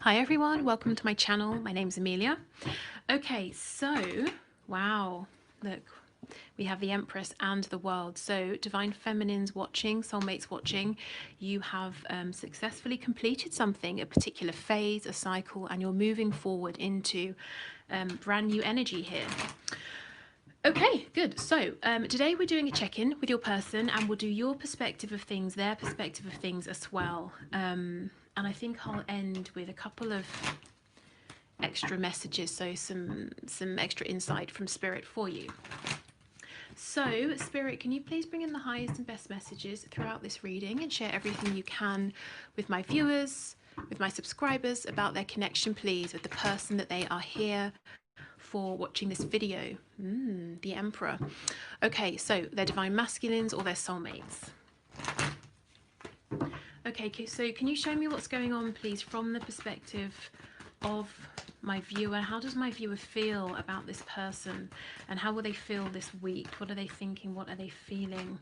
Hi everyone, welcome to my channel. My name's Amelia. Okay, so, wow, look, we have the Empress and the World. So Divine Feminine's watching, Soulmates watching, you have successfully completed something, a particular phase, a cycle, and you're moving forward into brand new energy here. Okay, good. So today we're doing a check-in with your person, and we'll do your perspective of things, their perspective of things as well. And I think I'll end with a couple of extra messages, so some extra insight from Spirit for you. So Spirit, can you please bring in the highest and best messages throughout this reading and share everything you can with my viewers, with my subscribers, about their connection, please, with the person that they are here for watching this video. The Emperor. Okay, so they're divine masculines or they're soulmates. Okay, so can you show me what's going on, please, from the perspective of my viewer? How does my viewer feel about this person, and how will they feel this week? What are they thinking? What are they feeling?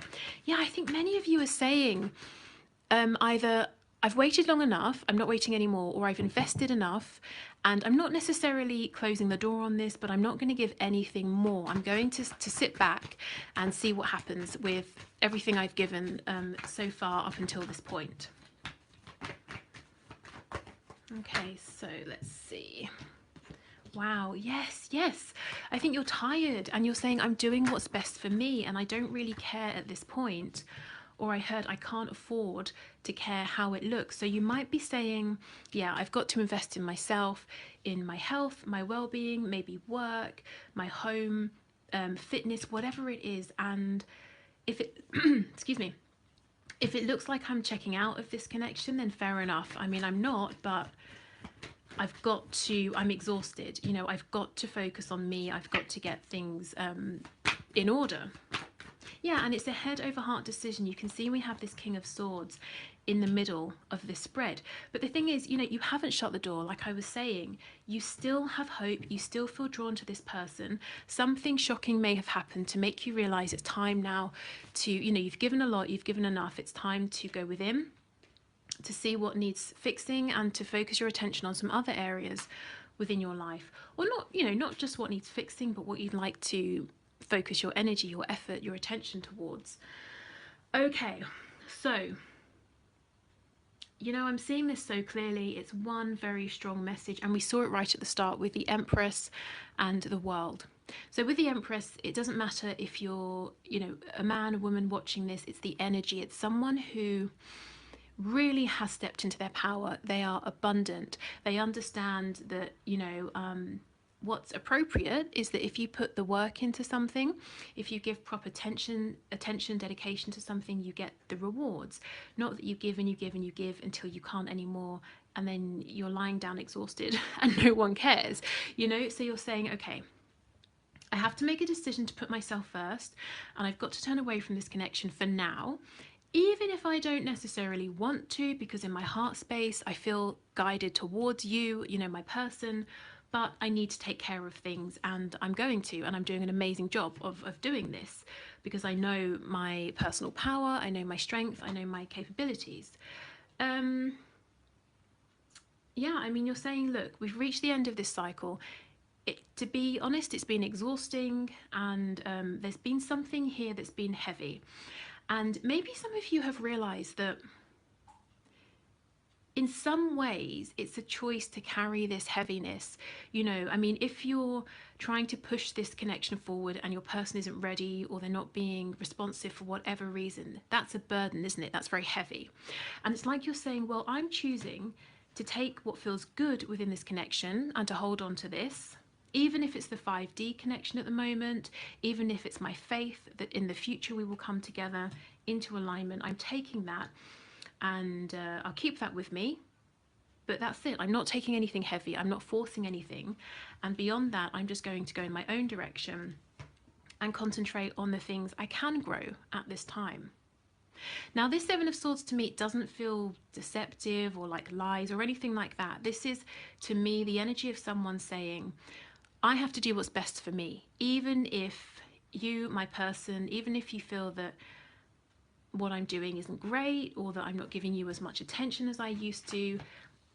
Yeah, I think many of you are saying either I've waited long enough, I'm not waiting anymore, or I've invested enough and I'm not necessarily closing the door on this, but I'm not going to give anything more. I'm going to sit back and see what happens with everything I've given so far up until this point. Okay, so let's see. Wow, yes. I think you're tired and you're saying I'm doing what's best for me and I don't really care at this point. Or I heard I can't afford to care how it looks. So you might be saying, yeah, I've got to invest in myself, in my health, my well-being, maybe work, my home, fitness, whatever it is. And if it, excuse me, if it looks like I'm checking out of this connection, then fair enough. I mean, I'm not, but I'm exhausted. You know, I've got to focus on me. I've got to get things in order. Yeah, and it's a head over heart decision. You can see we have this King of Swords in the middle of this spread. But the thing is, you know, you haven't shut the door. Like I was saying, you still have hope. You still feel drawn to this person. Something shocking may have happened to make you realize it's time now to, you know, you've given a lot, you've given enough. It's time to go within, to see what needs fixing, and to focus your attention on some other areas within your life. Or not, you know, not just what needs fixing, but what you'd like to focus your energy, your effort, your attention towards. Okay, so, you know, I'm seeing this so clearly. It's one very strong message, and we saw it right at the start with the Empress and the World. So with the Empress, it doesn't matter if you're, you know, a man, a woman watching this, it's the energy. It's someone who really has stepped into their power. They are abundant. They understand that, you know, what's appropriate is that if you put the work into something, if you give proper attention, dedication to something, you get the rewards. Not that you give and you give and you give until you can't anymore, and then you're lying down exhausted and no one cares, you know. So you're saying, okay, I have to make a decision to put myself first, and I've got to turn away from this connection for now, even if I don't necessarily want to, because in my heart space I feel guided towards you, you know, my person. But I need to take care of things, and I'm going to, and I'm doing an amazing job of doing this because I know my personal power, I know my strength, I know my capabilities. Yeah, I mean, you're saying, look, we've reached the end of this cycle. To be honest, it's been exhausting, and there's been something here that's been heavy. And maybe some of you have realized that in some ways it's a choice to carry this heaviness. You know, I mean, if you're trying to push this connection forward and your person isn't ready, or they're not being responsive for whatever reason, that's a burden, isn't it? That's very heavy. And it's like you're saying, well, I'm choosing to take what feels good within this connection and to hold on to this, even if it's the 5D connection at the moment, even if it's my faith that in the future we will come together into alignment. I'm taking that, and I'll keep that with me, but that's it. I'm not taking anything heavy, I'm not forcing anything, and beyond that I'm just going to go in my own direction and concentrate on the things I can grow at this time. Now, this Seven of Swords to me doesn't feel deceptive or like lies or anything like that. This is, to me, the energy of someone saying, I have to do what's best for me, even if you, my person, even if you feel that what I'm doing isn't great, or that I'm not giving you as much attention as I used to.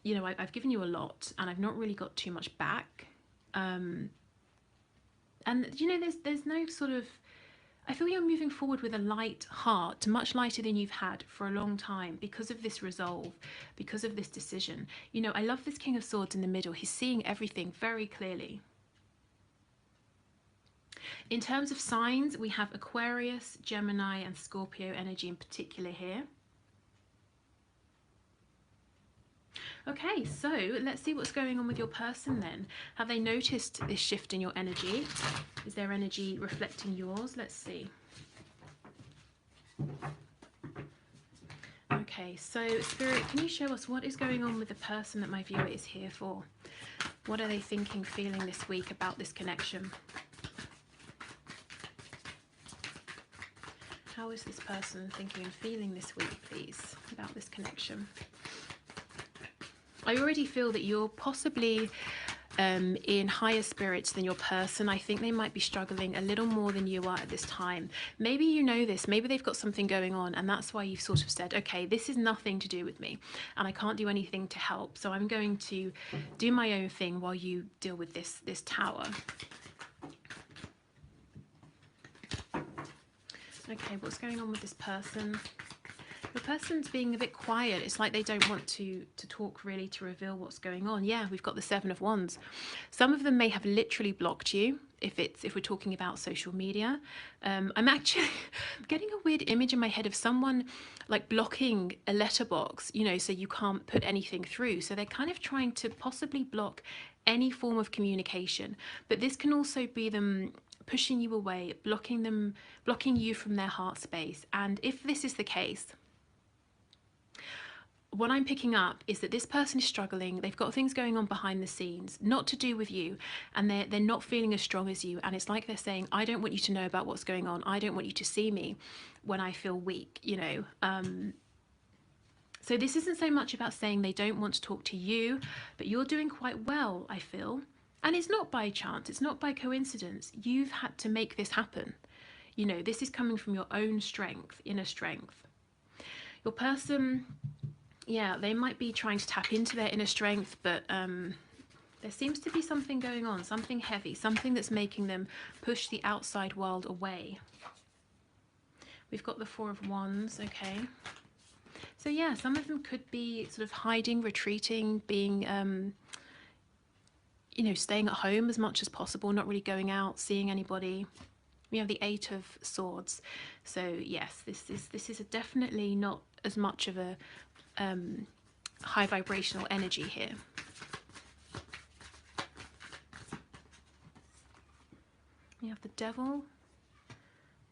you know, I've given you a lot and I've not really got too much back. And you know, there's no sort of, I feel you're moving forward with a light heart, much lighter than you've had for a long time, because of this resolve, because of this decision. You know, I love this King of Swords in the middle. He's seeing everything very clearly. In terms of signs, we have Aquarius, Gemini, and Scorpio energy in particular here. Okay, so let's see what's going on with your person then. Have they noticed this shift in your energy? Is their energy reflecting yours? Let's see. Okay, so Spirit, can you show us what is going on with the person that my viewer is here for? What are they thinking, feeling this week about this connection? How is this person thinking and feeling this week, please, about this connection? I already feel that you're possibly in higher spirits than your person. I think they might be struggling a little more than you are at this time. Maybe you know this, maybe they've got something going on, and that's why you've sort of said, okay, this is nothing to do with me and I can't do anything to help, so I'm going to do my own thing while you deal with this tower. Okay, what's going on with this person? The person's being a bit quiet. It's like they don't want to talk really, to reveal what's going on. Yeah, we've got the Seven of Wands. Some of them may have literally blocked you if we're talking about social media. I'm actually getting a weird image in my head of someone like blocking a letterbox, you know, so you can't put anything through. So they're kind of trying to possibly block any form of communication. But this can also be them pushing you away, blocking you from their heart space. And if this is the case, what I'm picking up is that this person is struggling. They've got things going on behind the scenes, not to do with you, and they're not feeling as strong as you. And it's like they're saying, I don't want you to know about what's going on. I don't want you to see me when I feel weak, you know. So this isn't so much about saying they don't want to talk to you, but you're doing quite well, I feel. And it's not by chance, it's not by coincidence. You've had to make this happen. You know, this is coming from your own strength, inner strength. Your person, yeah, they might be trying to tap into their inner strength, but there seems to be something going on, something heavy, something that's making them push the outside world away. We've got the Four of Wands, okay. So yeah, some of them could be sort of hiding, retreating, being, you know, staying at home as much as possible, not really going out, seeing anybody. We have the Eight of Swords. So yes, this is definitely not as much of a high vibrational energy here. We have the Devil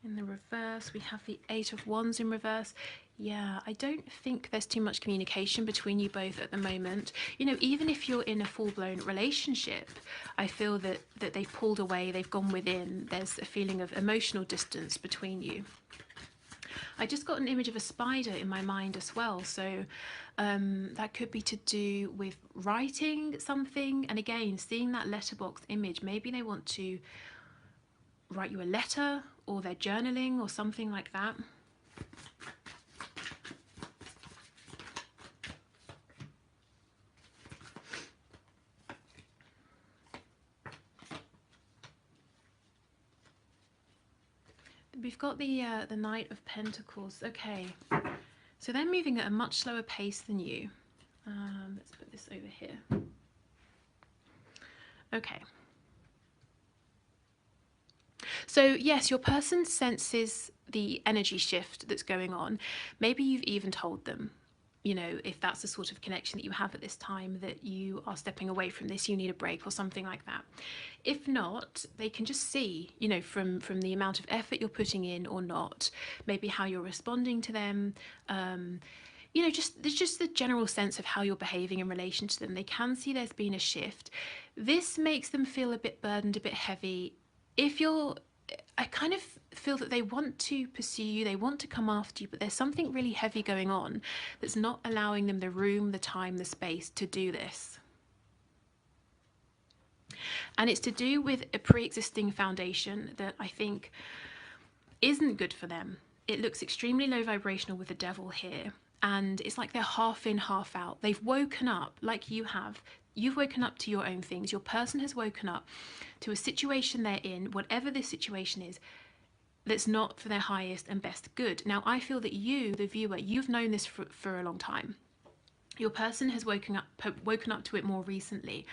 in the reverse. We have the Eight of Wands in reverse. Yeah, I don't think there's too much communication between you both at the moment. You know, even if you're in a full-blown relationship, I feel that they've pulled away, they've gone within. There's a feeling of emotional distance between you. I just got an image of a spider in my mind as well, so that could be to do with writing something, and again, seeing that letterbox image. Maybe they want to write you a letter, or they're journaling or something like that. We've got the Knight of Pentacles. Okay, so they're moving at a much slower pace than you. Let's put this over here. Okay. So yes, your person senses the energy shift that's going on. Maybe you've even told them, you know, if that's the sort of connection that you have at this time, that you are stepping away from this, you need a break or something like that. If not, they can just see, you know, from the amount of effort you're putting in or not, maybe how you're responding to them, you know, there's just the general sense of how you're behaving in relation to them. They can see there's been a shift. This makes them feel a bit burdened, a bit heavy. I kind of feel that they want to pursue you, they want to come after you, but there's something really heavy going on that's not allowing them the room, the time, the space to do this. And it's to do with a pre-existing foundation that I think isn't good for them. It looks extremely low vibrational with the Devil here. and it's like they're half in, half out. They've woken up like you have. You've woken up to your own things. Your person has woken up to a situation they're in, whatever this situation is, that's not for their highest and best good. Now, I feel that you, the viewer, you've known this for a long time. Your person has woken up to it more recently.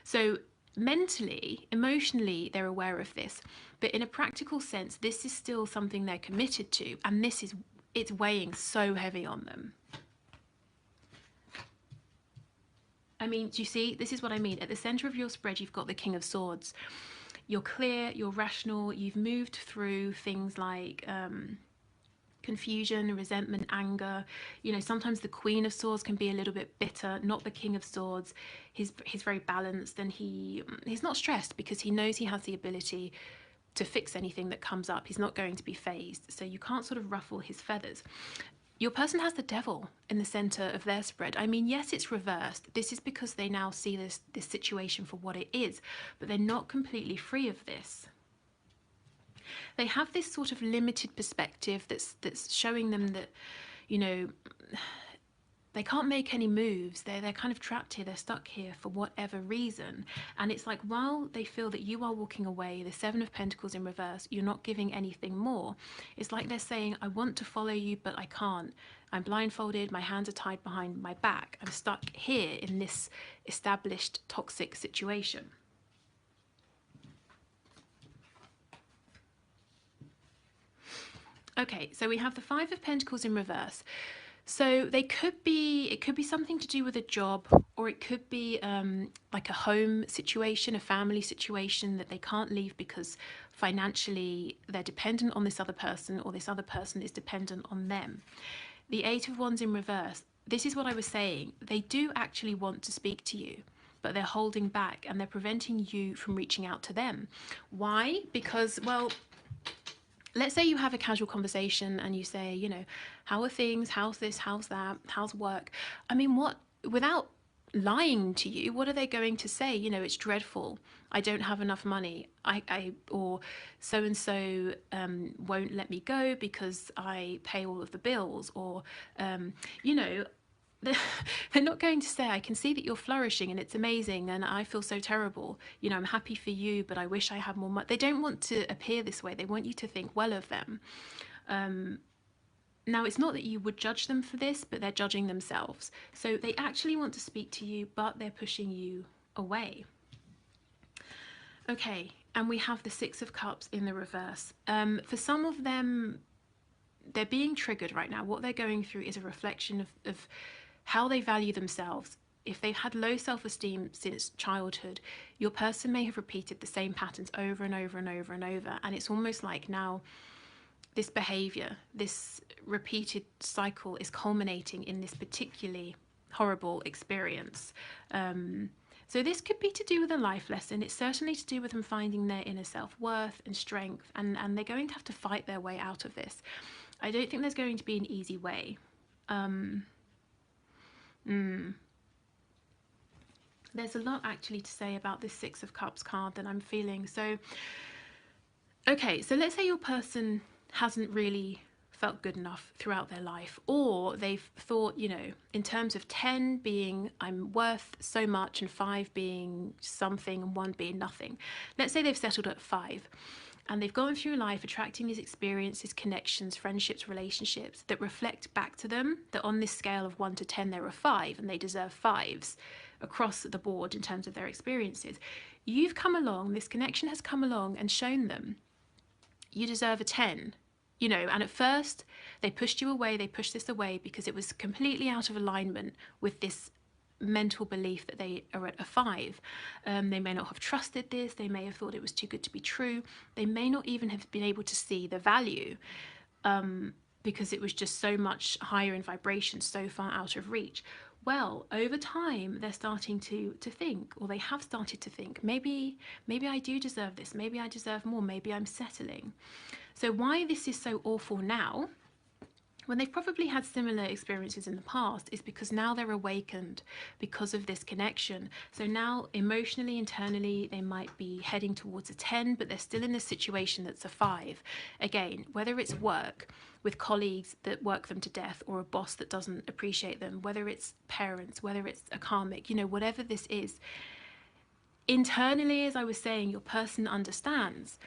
So mentally, emotionally, they're aware of this. But in a practical sense, this is still something they're committed to, and it's weighing so heavy on them. I mean, do you see? This is what I mean. At the center of your spread, you've got the King of Swords. You're clear, you're rational, you've moved through things like confusion, resentment, anger. You know, sometimes the Queen of Swords can be a little bit bitter, not the King of Swords. He's very balanced, and he's not stressed because he knows he has the ability to fix anything that comes up. He's not going to be phased, so you can't sort of ruffle his feathers. Your person has the Devil in the center of their spread. I mean, yes, it's reversed. This is because they now see this situation for what it is, but they're not completely free of this. They have this sort of limited perspective that's showing them that, you know, they can't make any moves. They're kind of trapped here. They're stuck here for whatever reason. And it's like, while they feel that you are walking away, the Seven of Pentacles in reverse, you're not giving anything more. It's like they're saying, I want to follow you, but I can't. I'm blindfolded. My hands are tied behind my back. I'm stuck here in this established toxic situation. Okay, so we have the Five of Pentacles in reverse. So it could be something to do with a job, or it could be like a home situation, a family situation that they can't leave because financially they're dependent on this other person, or this other person is dependent on them. The Eight of Wands in reverse. This is what I was saying. They do actually want to speak to you, but they're holding back and they're preventing you from reaching out to them. Why? Because, well, let's say you have a casual conversation and you say, you know, how are things? How's this? How's that? How's work? I mean, without lying to you, what are they going to say? You know, it's dreadful. I don't have enough money. Or so-and-so won't let me go because I pay all of the bills. Or, you know, they're not going to say, I can see that you're flourishing and it's amazing and I feel so terrible. You know, I'm happy for you, but I wish I had more money. They don't want to appear this way. They want you to think well of them. Now, it's not that you would judge them for this, but they're judging themselves. So they actually want to speak to you, but they're pushing you away. Okay, and we have the Six of Cups in the reverse. For some of them, they're being triggered right now. What they're going through is a reflection of how they value themselves. If they've had low self-esteem since childhood, your person may have repeated the same patterns over and over and over and over. And it's almost like now this behavior, this repeated cycle is culminating in this particularly horrible experience. So this could be to do with a life lesson. It's certainly to do with them finding their inner self-worth and strength. And they're going to have to fight their way out of this. I don't think there's going to be an easy way. There's a lot actually to say about this Six of Cups card that I'm feeling. So, okay, so let's say your person hasn't really felt good enough throughout their life, or they've thought, you know, in terms of 10 being I'm worth so much and 5 being something and 1 being nothing. Let's say they've settled at 5. And they've gone through life attracting these experiences, connections, friendships, relationships that reflect back to them that on this scale of 1 to 10, they're a 5 and they deserve 5s across the board in terms of their experiences. You've come along, this connection has come along and shown them you deserve a 10. You know, and at first they pushed you away, they pushed this away because it was completely out of alignment with this mental belief that they are at a 5. They may not have trusted this, they may have thought it was too good to be true, they may not even have been able to see the value because it was just so much higher in vibration, so far out of reach. Well, over time they're starting to think, or they have started to think, maybe I do deserve this, maybe I deserve more, maybe I'm settling. So why this is so awful now when they've probably had similar experiences in the past, is because now they're awakened because of this connection. So now emotionally, internally, they might be heading towards a 10, but they're still in this situation that's a 5. Again, whether it's work with colleagues that work them to death, or a boss that doesn't appreciate them, whether it's parents, whether it's a karmic, whatever this is, internally, as I was saying, your person understands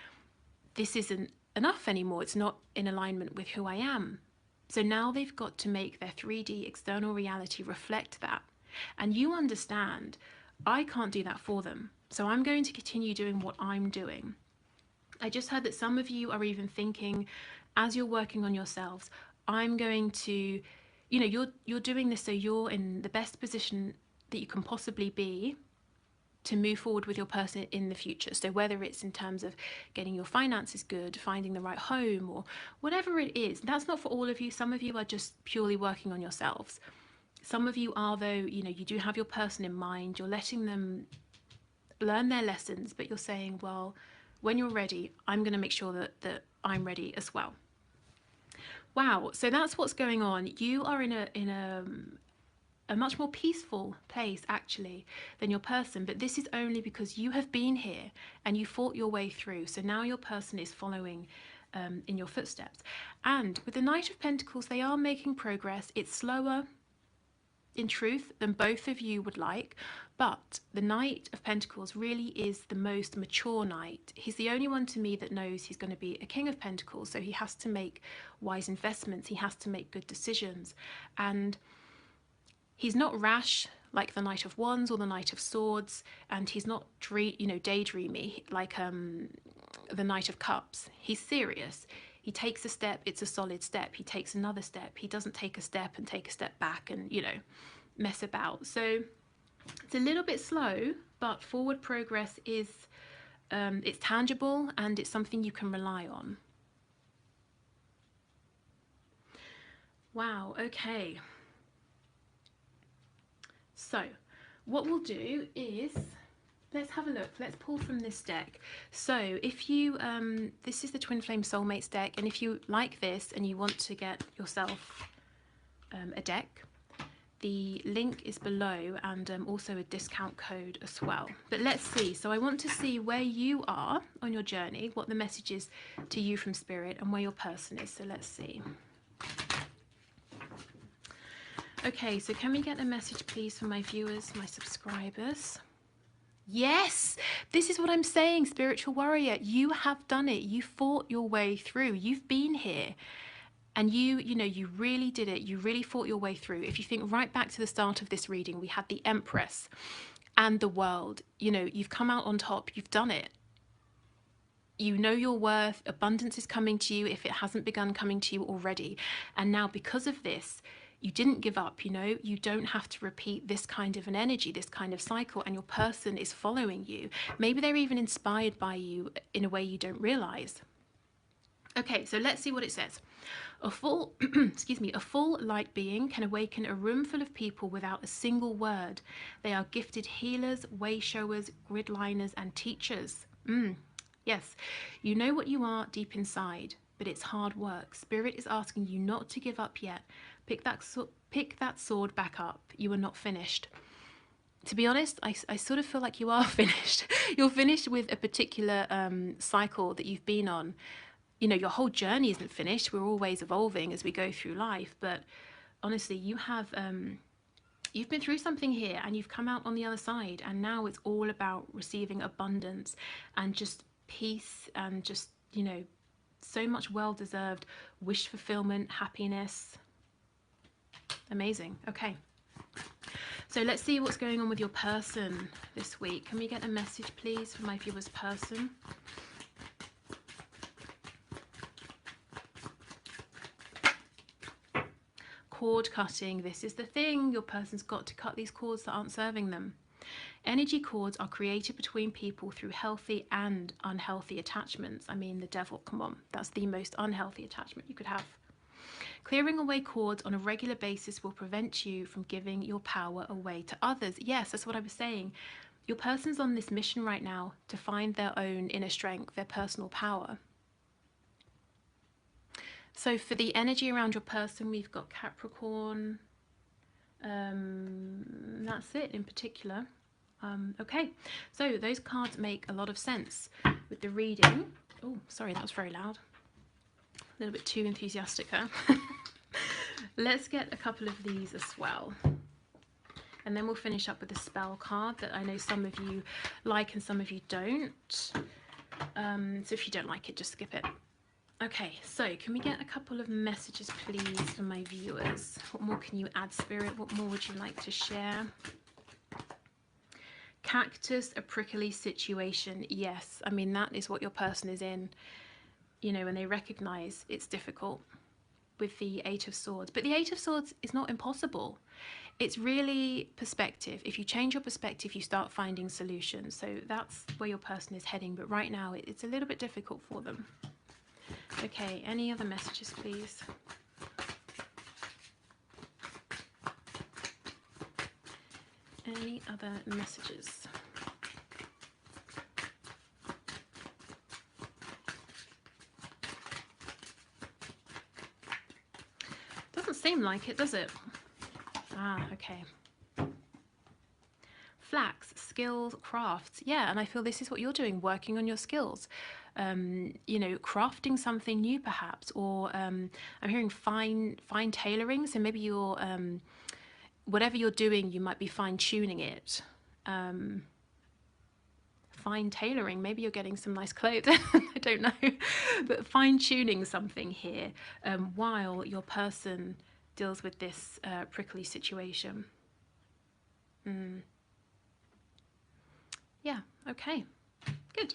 this isn't enough anymore. It's not in alignment with who I am. So now they've got to make their 3D external reality reflect that. And you understand, I can't do that for them. So I'm going to continue doing what I'm doing. I just heard that some of you are even thinking, as you're working on yourselves, I'm going to, you're doing this so you're in the best position that you can possibly be to move forward with your person in the future. So whether it's in terms of getting your finances good, finding the right home, or whatever it is, that's not for all of you. Some of you are just purely working on yourselves. Some of you are, though, you do have your person in mind. You're letting them learn their lessons, but you're saying, well, when you're ready, I'm going to make sure that I'm ready as well. Wow, so that's what's going on. You are in a much more peaceful place actually than your person, but this is only because you have been here and you fought your way through. So now your person is following in your footsteps. And with the Knight of Pentacles, they are making progress. It's slower in truth than both of you would like, but the Knight of Pentacles really is the most mature knight. He's the only one to me that knows he's going to be a King of Pentacles, so he has to make wise investments, he has to make good decisions, and he's not rash like the Knight of Wands or the Knight of Swords, and he's not daydreamy like the Knight of Cups. He's serious. He takes a step, it's a solid step. He takes another step. He doesn't take a step and take a step back and, mess about. So it's a little bit slow, but forward progress is, it's tangible and it's something you can rely on. Wow, okay. So what we'll do is, let's have a look. Let's pull from this deck. So if you, this is the Twin Flame Soulmates deck, and if you like this and you want to get yourself a deck, the link is below, and also a discount code as well. But let's see. So I want to see where you are on your journey, what the message is to you from Spirit, and where your person is. So let's see. Okay, so can we get a message, please, for my viewers, my subscribers? Yes, this is what I'm saying, spiritual warrior. You have done it. You fought your way through. You've been here. And you really did it. You really fought your way through. If you think right back to the start of this reading, we had the Empress and the World. You've come out on top. You've done it. You know your worth. Abundance is coming to you if it hasn't begun coming to you already. And now because of this, you didn't give up, you don't have to repeat this kind of an energy, this kind of cycle, and your person is following you. Maybe they're even inspired by you in a way you don't realize. Okay, so let's see what it says. A full, a full light being can awaken a room full of people without a single word. They are gifted healers, way showers, grid liners, and teachers. Yes, you know what you are deep inside, but it's hard work. Spirit is asking you not to give up yet. Pick that sword back up. You are not finished. To be honest, I sort of feel like you are finished. You're finished with a particular cycle that you've been on. Your whole journey isn't finished. We're always evolving as we go through life. But honestly, you have you've been through something here and you've come out on the other side. And now it's all about receiving abundance and just peace and just, so much well-deserved wish fulfillment, happiness. Amazing. Okay. So let's see what's going on with your person this week. Can we get a message, please, for my viewer's person? Cord cutting. This is the thing. Your person's got to cut these cords that aren't serving them. Energy cords are created between people through healthy and unhealthy attachments. I mean, the devil, come on. That's the most unhealthy attachment you could have. Clearing away cords on a regular basis will prevent you from giving your power away to others. Yes, that's what I was saying. Your person's on this mission right now to find their own inner strength, their personal power. So for the energy around your person, we've got Capricorn. That's it in particular. Okay, so those cards make a lot of sense with the reading. Oh, sorry, that was very loud. A little bit too enthusiastic, huh? Let's get a couple of these as well. And then we'll finish up with the spell card that I know some of you like and some of you don't. So if you don't like it, just skip it. Okay, so can we get a couple of messages, please, for my viewers? What more can you add, Spirit? What more would you like to share? Cactus, a prickly situation. Yes, I mean, that is what your person is in, you know, when they recognize it's difficult with the Eight of Swords. But the Eight of Swords is not impossible. It's really perspective. If you change your perspective, you start finding solutions. So that's where your person is heading. But right now, it's a little bit difficult for them. Okay, any other messages, please? Any other messages? Doesn't seem like it, does it? Ah, okay. Flax, skills, crafts. Yeah, and I feel this is what you're doing, working on your skills. You know, crafting something new perhaps, or I'm hearing fine tailoring. So maybe you're, whatever you're doing, you might be fine tuning it. Fine tailoring, maybe you're getting some nice clothes. I don't know, but fine tuning something here while your person deals with this prickly situation. Yeah, okay, good.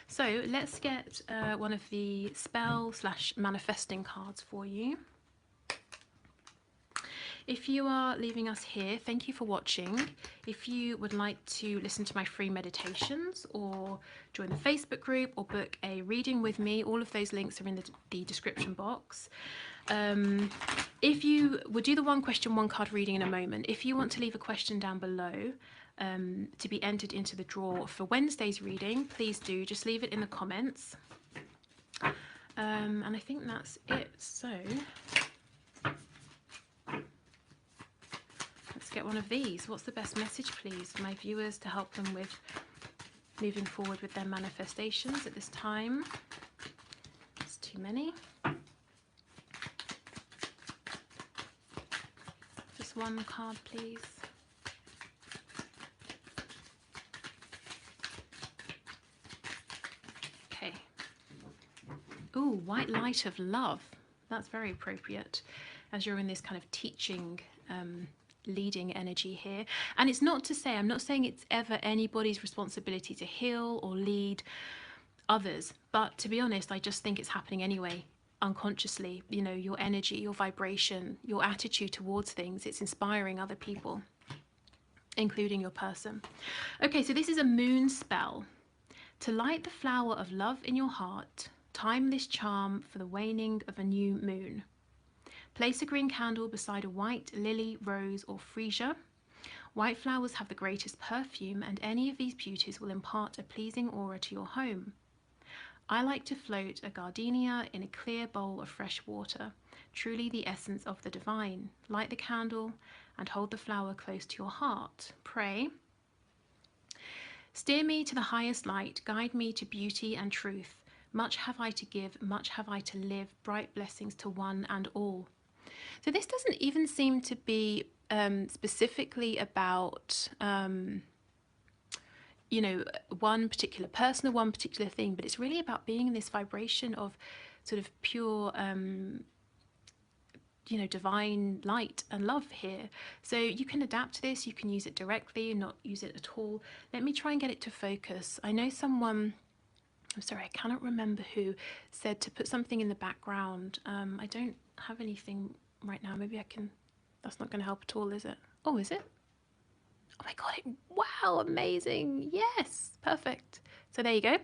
So let's get one of the spell/manifesting cards for you. If you are leaving us here, thank you for watching. If you would like to listen to my free meditations or join the Facebook group or book a reading with me, all of those links are in the description box. If you would do the one question, one card reading in a moment, if you want to leave a question down below to be entered into the draw for Wednesday's reading, please do, just leave it in the comments. And I think that's it. So let's get one of these. What's the best message, please, for my viewers to help them with moving forward with their manifestations at this time? It's too many. Just one card, please. Okay. Ooh, White Light of Love. That's very appropriate as you're in this kind of teaching leading energy here. And it's not to say, I'm not saying it's ever anybody's responsibility to heal or lead others, but to be honest, I just think it's happening anyway, unconsciously. You know, your energy, your vibration, your attitude towards things, it's inspiring other people, including your person. Okay, so this is a moon spell. To light the flower of love in your heart, time this charm for the waning of a new moon. Place a green candle beside a white lily, rose, or freesia. White flowers have the greatest perfume, and any of these beauties will impart a pleasing aura to your home. I like to float a gardenia in a clear bowl of fresh water, truly the essence of the divine. Light the candle and hold the flower close to your heart. Pray. Steer me to the highest light, guide me to beauty and truth. Much have I to give, much have I to live, bright blessings to one and all. So this doesn't even seem to be specifically about, you know, one particular person or one particular thing, but it's really about being in this vibration of sort of pure, you know, divine light and love here. So you can adapt this, you can use it directly, not use it at all. Let me try and get it to focus. I know someone, I'm sorry, I cannot remember who, said to put something in the background. I don't have anything right now. Maybe I can, that's not going to help at all, is it? Oh, is it? Oh my god, wow, amazing. Yes, perfect. So there you go.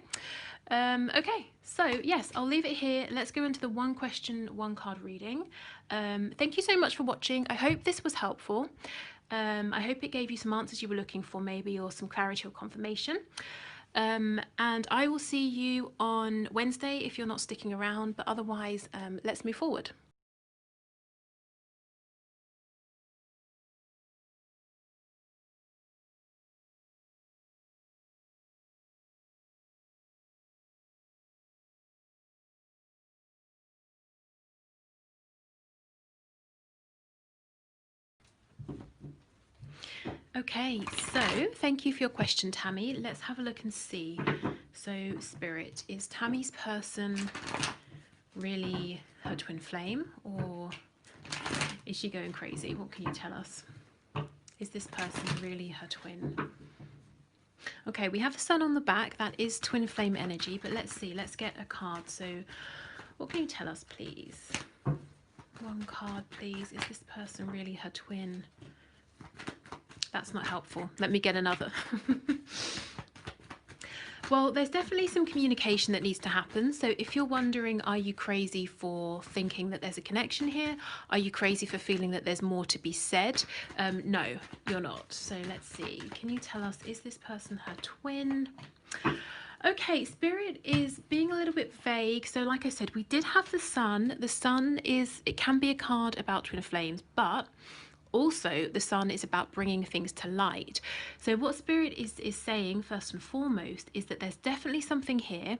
Okay, so yes, I'll leave it here. Let's go into the one question, one card reading. Thank you so much for watching. I hope this was helpful. I hope it gave you some answers you were looking for maybe, or some clarity or confirmation. And I will see you on Wednesday if you're not sticking around, but otherwise, let's move forward. Okay, so thank you for your question, Tammy. Let's have a look and see. So, Spirit, is Tammy's person really her twin flame, or is she going crazy? What can you tell us? Is this person really her twin? Okay, we have the sun on the back. That is twin flame energy, but let's see. Let's get a card. So, what can you tell us, please? One card, please. Is this person really her twin? That's not helpful. Let me get another. Well, there's definitely some communication that needs to happen. So if you're wondering, are you crazy for thinking that there's a connection here? Are you crazy for feeling that there's more to be said? No, you're not. So let's see. Can you tell us, is this person her twin? Okay, Spirit is being a little bit vague. So like I said, we did have the sun. The sun it can be a card about twin flames, but also the sun is about bringing things to light. So what Spirit is saying first and foremost is that there's definitely something here.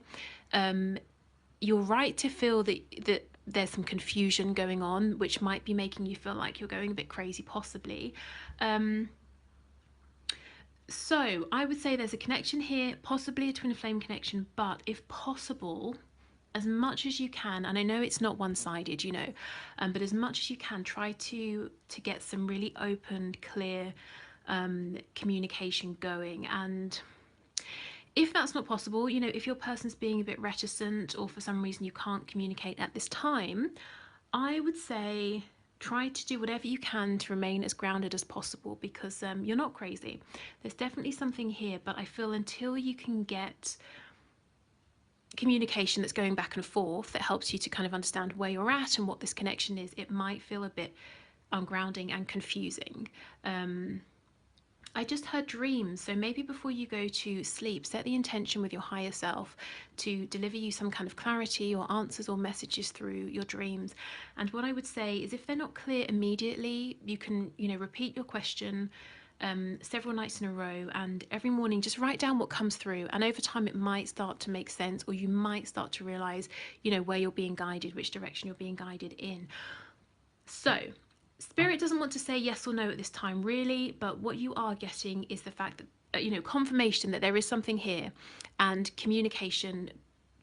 You're right to feel that there's some confusion going on, which might be making you feel like you're going a bit crazy, possibly. So I would say there's a connection here, possibly a twin flame connection, but if possible, as much as you can, and I know it's not one-sided, you know, but as much as you can, try to get some really open, clear communication going. And if that's not possible, you know, if your person's being a bit reticent or for some reason you can't communicate at this time, I would say try to do whatever you can to remain as grounded as possible, because you're not crazy. There's definitely something here, but I feel until you can get communication that's going back and forth that helps you to kind of understand where you're at and what this connection is, it might feel a bit ungrounding and confusing. I just heard dreams, so maybe before you go to sleep, set the intention with your higher self to deliver you some kind of clarity or answers or messages through your dreams. And what I would say is, if they're not clear immediately, you can, you know, repeat your question several nights in a row, and every morning just write down what comes through, and over time it might start to make sense, or you might start to realize, you know, where you're being guided, which direction you're being guided in. So Spirit doesn't want to say yes or no at this time, really, but what you are getting is the fact that, you know, confirmation that there is something here, and communication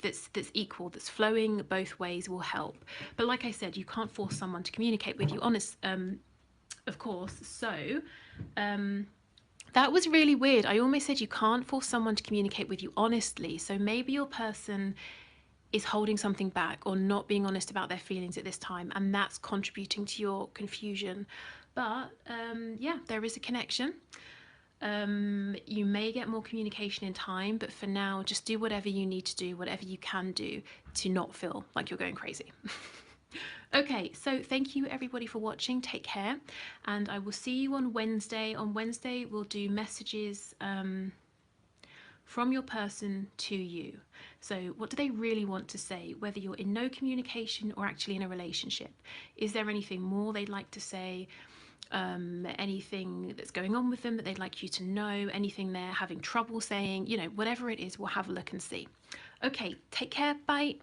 that's equal, that's flowing both ways will help. But like I said, you can't force someone to communicate with you, of course. So that was really weird. I almost said you can't force someone to communicate with you honestly. So maybe your person is holding something back or not being honest about their feelings at this time, and that's contributing to your confusion. But yeah, there is a connection. You may get more communication in time, but for now, just do whatever you need to do, whatever you can do to not feel like you're going crazy. Okay, so thank you everybody for watching. Take care, and I will see you on Wednesday. On Wednesday, we'll do messages from your person to you. So what do they really want to say, whether you're in no communication or actually in a relationship? Is there anything more they'd like to say? Anything that's going on with them that they'd like you to know? Anything they're having trouble saying? You know, whatever it is, we'll have a look and see. Okay, take care. Bye.